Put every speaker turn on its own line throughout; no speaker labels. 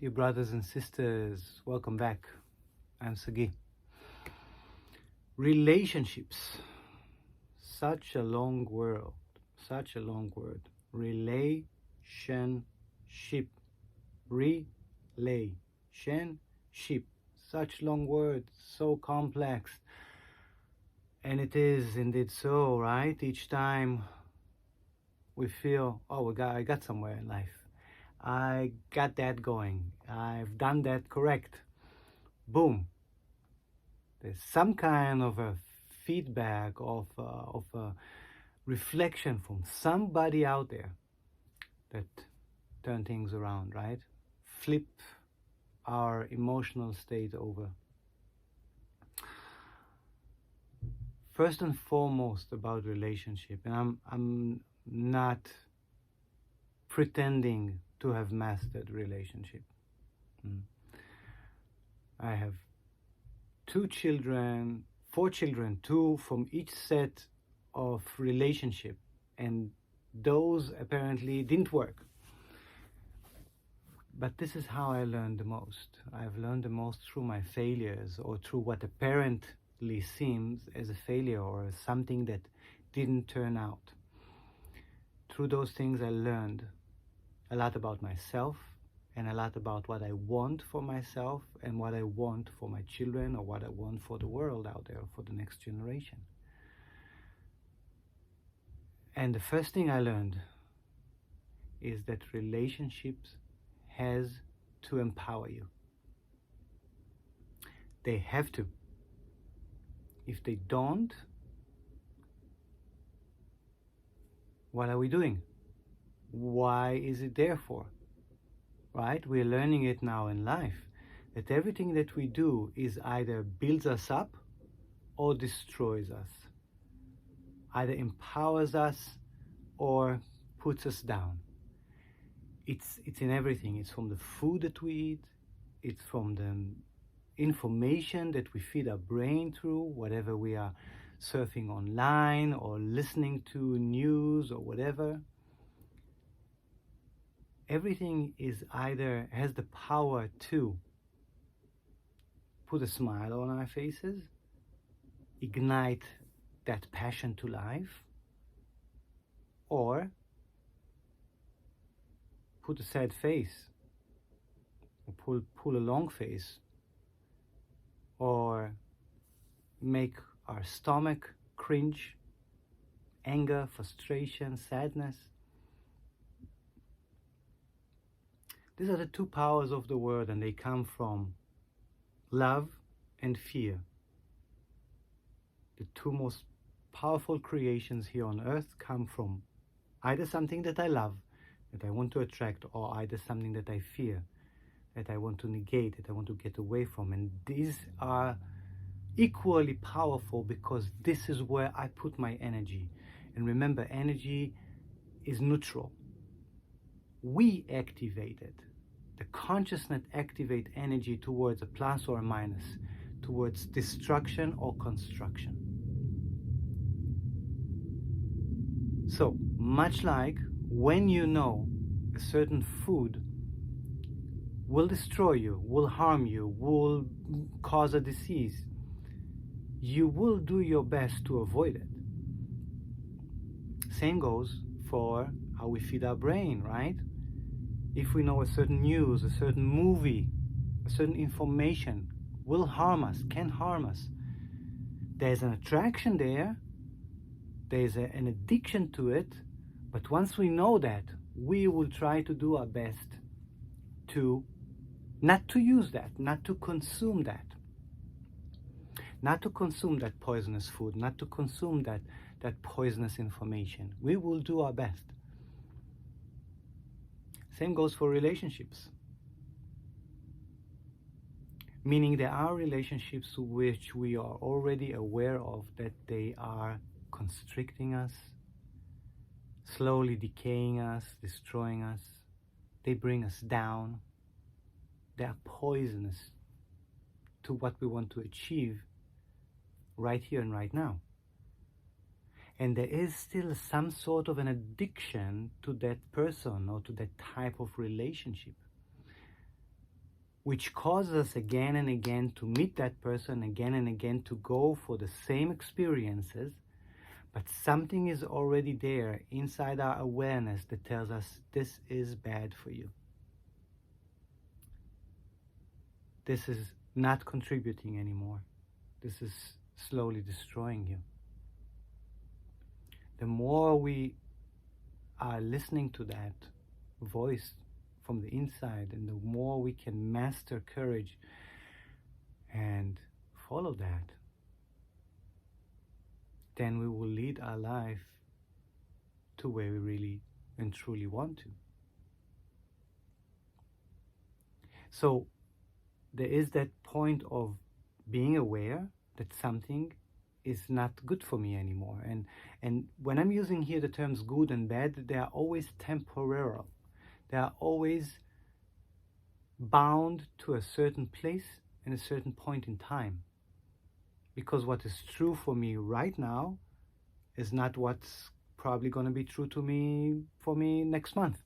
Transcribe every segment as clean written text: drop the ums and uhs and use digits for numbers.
Dear brothers and sisters, welcome back. I'm Sagi. Relationships. Such a long word. Such a long word. Relationship. Relationship. Such long word. So complex. And it is indeed so, right? Each time we feel, oh, I got somewhere in life. I got that going. I've done that correct. Boom. There's some kind of a feedback, of a reflection from somebody out there that turn things around, right? Flip our emotional state over. First and foremost about relationship, and I'm not pretending to have mastered relationship. I have 4 children, 2 from each set of relationship, and those apparently didn't work. But this is how I learned the most. I've learned the most through my failures, or through what apparently seems as a failure or something that didn't turn out. Through those things I learned a lot about myself, and a lot about what I want for myself and what I want for my children, or what I want for the world out there, for the next generation. And the first thing I learned is that relationships has to empower you. They have to. If they don't, what are we doing? Why is it there for? Right? We're learning it now in life, that everything that we do is either builds us up or destroys us. Either empowers us or puts us down. It's in everything. It's from the food that we eat. It's from the information that we feed our brain through, whatever we are surfing online or listening to news or whatever. Everything is either has the power to put a smile on our faces, ignite that passion to life, or put a sad face, or pull a long face, or make our stomach cringe, anger, frustration, sadness. These are the 2 powers of the world, and they come from love and fear. The 2 most powerful creations here on earth come from either something that I love, that I want to attract, or either something that I fear, that I want to negate, that I want to get away from. And these are equally powerful, because this is where I put my energy. And remember, energy is neutral. We activate it. The consciousness activate energy towards a plus or a minus, towards destruction or construction. So, much like when you know a certain food will destroy you, will harm you, will cause a disease, you will do your best to avoid it. Same goes for how we feed our brain, right? If we know a certain news, a certain movie, a certain information will harm us, can harm us, there's an attraction there, there's an addiction to it, but once we know that, we will try to do our best to not to use that, not to consume that, not to consume that poisonous food, not to consume that poisonous information. We will do our best. Same goes for relationships. Meaning there are relationships which we are already aware of that they are constricting us, slowly decaying us, destroying us. They bring us down. They are poisonous to what we want to achieve right here and right now. And there is still some sort of an addiction to that person or to that type of relationship. which causes us again and again to meet that person again and again, to go for the same experiences, but something is already there inside our awareness that tells us this is bad for you. This is not contributing anymore. This is slowly destroying you. The more we are listening to that voice from the inside, and the more we can master courage and follow that, then we will lead our life to where we really and truly want to. So there is that point of being aware that something is not good for me anymore. And when I'm using here the terms good and bad, they are always temporal. They are always bound to a certain place and a certain point in time. Because what is true for me right now is not what's probably going to be true to me for me next month.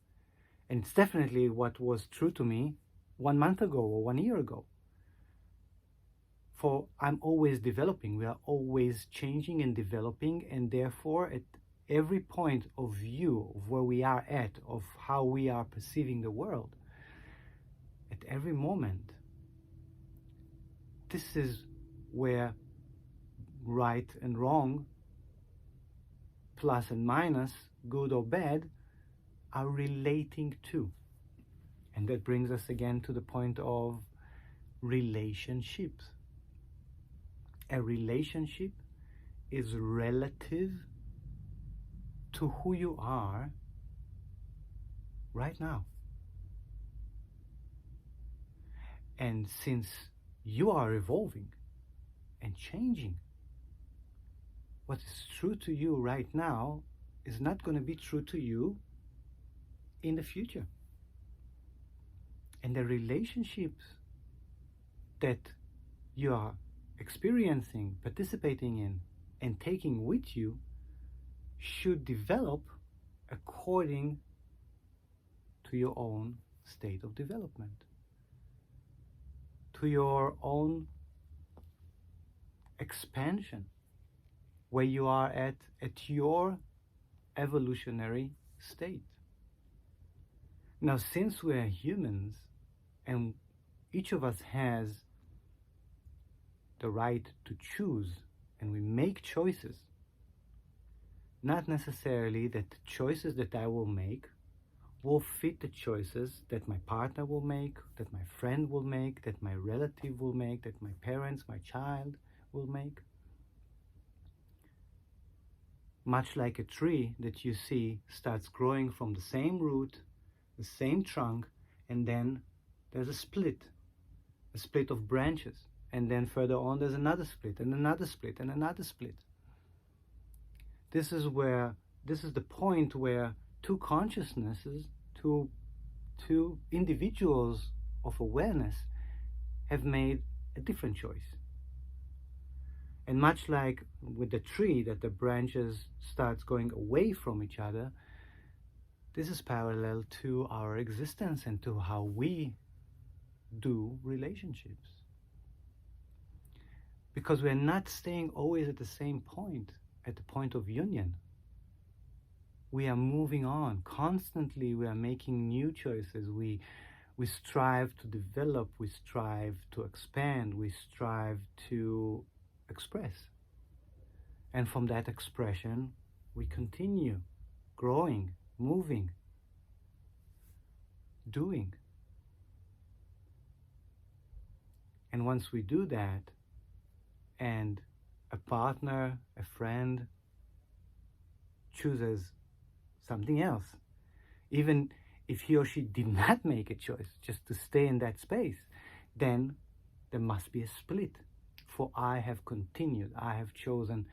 And it's definitely what was true to me 1 month ago or 1 year ago. For I'm always developing. We are always changing and developing, and therefore at every point of view of where we are at, of how we are perceiving the world, at every moment, this is where right and wrong, plus and minus, good or bad, are relating to. And that brings us again to the point of relationships. A relationship is relative to who you are right now. And since you are evolving and changing, what is true to you right now is not going to be true to you in the future. And the relationships that you are experiencing, participating in, and taking with you should develop according to your own state of development, to your own expansion, where you are at your evolutionary state. Now, since we are humans and each of us has the right to choose, and we make choices, not necessarily that the choices that I will make will fit the choices that my partner will make, that my friend will make, that my relative will make, that my parents, my child will make. Much like a tree that you see starts growing from the same root, the same trunk, and then there's a split of branches. And then further on there's another split, and another split, and another split. This is the point where two consciousnesses, two individuals of awareness have made a different choice. And much like with the tree, that the branches starts going away from each other, this is parallel to our existence and to how we do relationships. Because we're not staying always at the same point, at the point of union. We are moving on. Constantly we are making new choices. We strive to develop, we strive to expand, we strive to express. And from that expression, we continue growing, moving, doing. And once we do that, and a partner, a friend, chooses something else, even if he or she did not make a choice, just to stay in that space, then there must be a split. For I have continued, I have chosen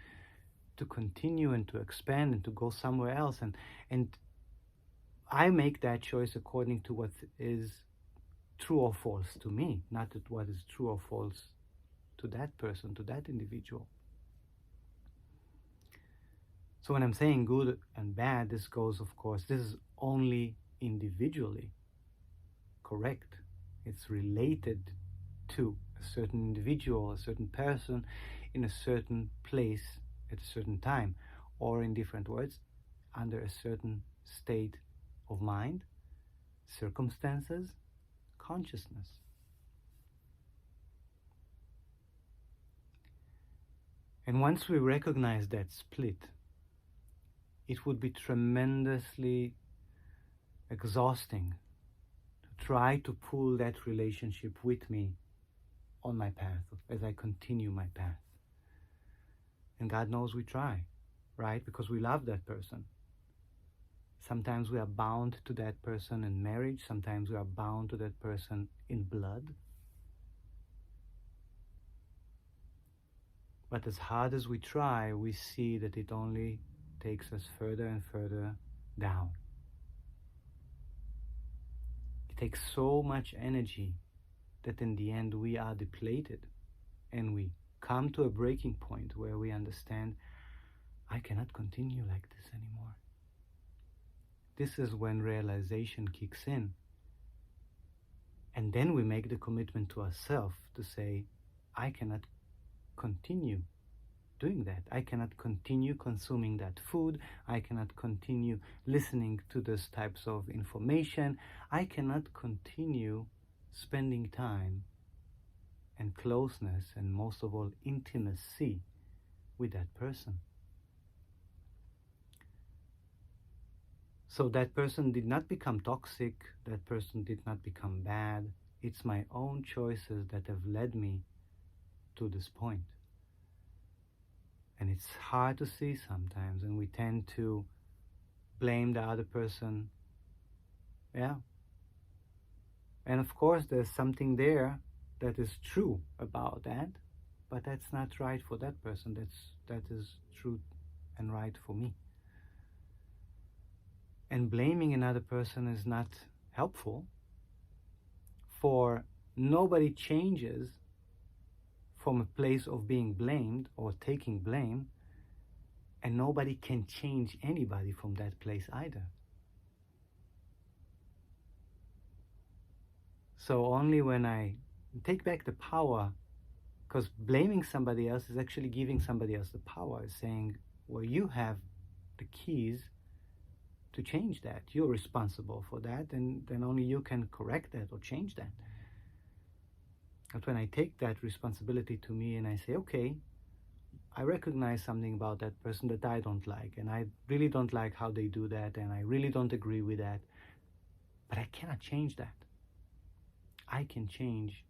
to continue and to expand and to go somewhere else. And I make that choice according to what is true or false to me, not what is true or false to that person, to that individual. So when I'm saying good and bad, this is only individually correct. It's related to a certain individual, a certain person, in a certain place at a certain time, or in different words, under a certain state of mind, circumstances, consciousness. And once we recognize that split, it would be tremendously exhausting to try to pull that relationship with me on my path as I continue my path. And God knows we try, right? Because we love that person. Sometimes we are bound to that person in marriage. Sometimes we are bound to that person in blood. But as hard as we try, we see that it only takes us further and further down. It takes so much energy that in the end we are depleted, and we come to a breaking point where we understand, I cannot continue like this anymore. This is when realization kicks in. And then we make the commitment to ourselves to say, I cannot continue doing that. I cannot continue consuming that food. I cannot continue listening to those types of information. I cannot continue spending time and closeness, and most of all, intimacy with that person. So that person did not become toxic, that person did not become bad. It's my own choices that have led me to this point. And it's hard to see sometimes, and we tend to blame the other person. Yeah. And of course, there's something there that is true about that, but that's not right for that person. That is true and right for me. And blaming another person is not helpful, for nobody changes from a place of being blamed or taking blame, and nobody can change anybody from that place either. So only when I take back the power, because blaming somebody else is actually giving somebody else the power, saying, well, you have the keys to change that. You're responsible for that, and then only you can correct that or change that. But when I take that responsibility to me and I say, okay, I recognize something about that person that I don't like, and I really don't like how they do that, and I really don't agree with that, but I cannot change that. I can change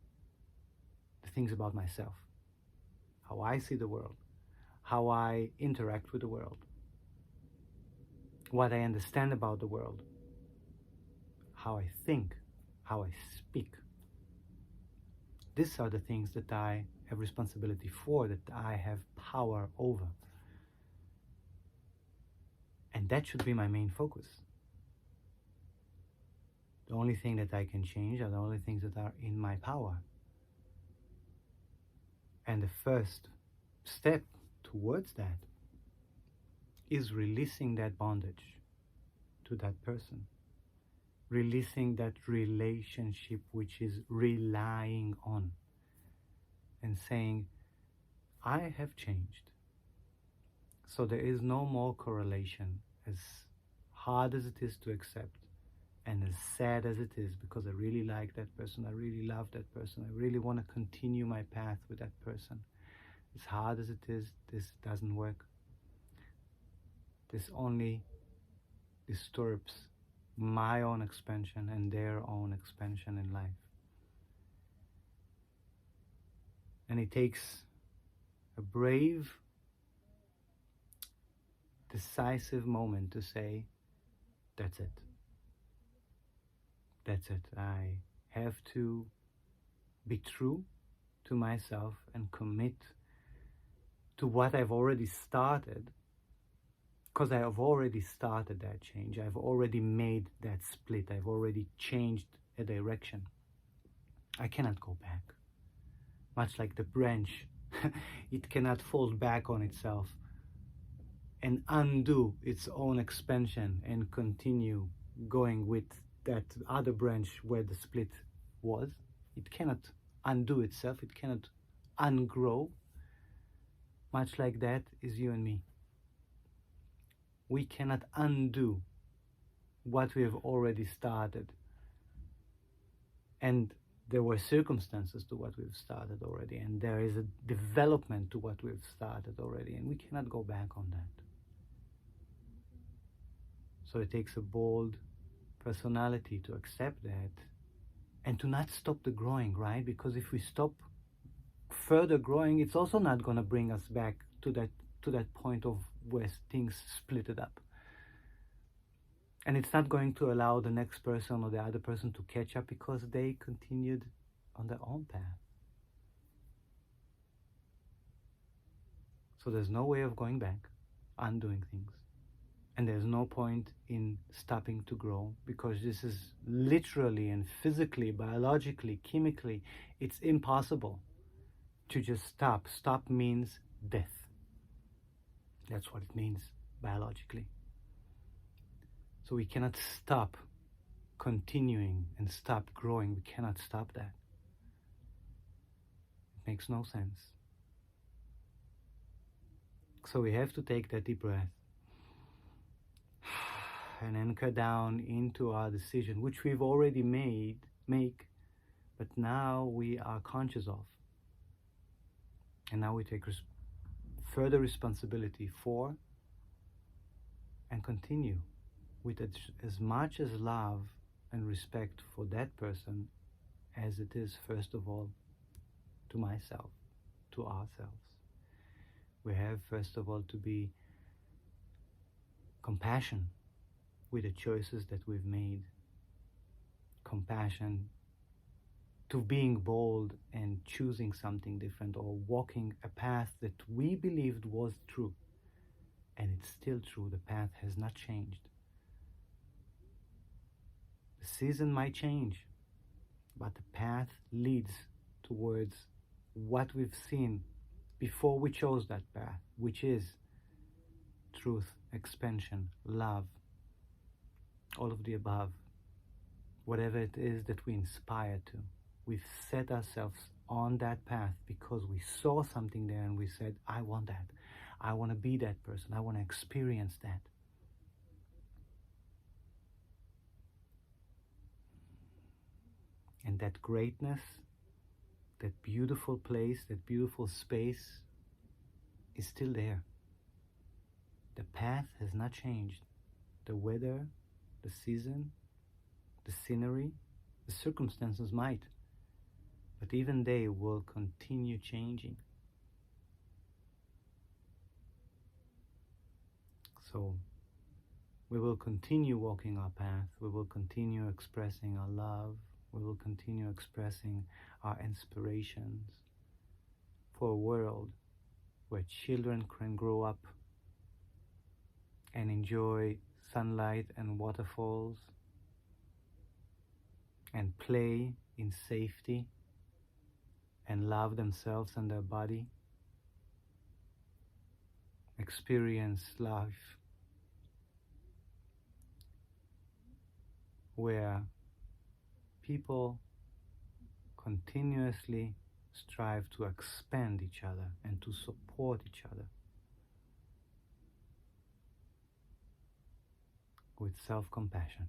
the things about myself, how I see the world, how I interact with the world, what I understand about the world, how I think, how I speak. These are the things that I have responsibility for, that I have power over. And that should be my main focus. The only thing that I can change are the only things that are in my power. And the first step towards that is releasing that bondage to that person. Releasing that relationship which is relying on, and saying, I have changed. So there is no more correlation, as hard as it is to accept, and as sad as it is, because I really like that person, I really love that person, I really want to continue my path with that person. As hard as it is, this doesn't work. This only disturbs my own expansion and their own expansion in life. And it takes a brave, decisive moment to say, that's it. That's it. I have to be true to myself and commit to what I've already started, because I have already started that change. I've already made that split. I've already changed a direction. I cannot go back. Much like the branch, it cannot fold back on itself and undo its own expansion and continue going with that other branch where the split was. It cannot undo itself. It cannot ungrow. Much like that is you and me. We cannot undo what we have already started. And there were circumstances to what we've started already, and there is a development to what we've started already, and we cannot go back on that. So it takes a bold personality to accept that and to not stop the growing, right? Because if we stop further growing, it's also not going to bring us back to that point of where things split it up. And it's not going to allow the next person or the other person to catch up because they continued on their own path. So there's no way of going back, undoing things. And there's no point in stopping to grow, because this is literally and physically, biologically, chemically, it's impossible to just stop. Stop means death. That's what it means biologically. So we cannot stop continuing and stop growing. We cannot stop that. It makes no sense. So we have to take that deep breath and anchor down into our decision, which we've already make, but now we are conscious of. And now we take further responsibility for and continue with as much as love and respect for that person as it is, first of all, to myself, to ourselves. We have, first of all, to be compassion with the choices that we've made. Compassion to being bold and choosing something different, or walking a path that we believed was true. And it's still true. The path has not changed. The season might change, but the path leads towards what we've seen before we chose that path, which is truth, expansion, love, all of the above. Whatever it is that we inspire to, we've set ourselves on that path because we saw something there and we said, I want that. I want to be that person. I want to experience that. And that greatness, that beautiful place, that beautiful space is still there. The path has not changed. The weather, the season, the scenery, the circumstances might, but even they will continue changing. So we will continue walking our path. We will continue expressing our love. We will continue expressing our inspirations for a world where children can grow up and enjoy sunlight and waterfalls and play in safety and love themselves and their body, experience life where people continuously strive to expand each other and to support each other with self-compassion.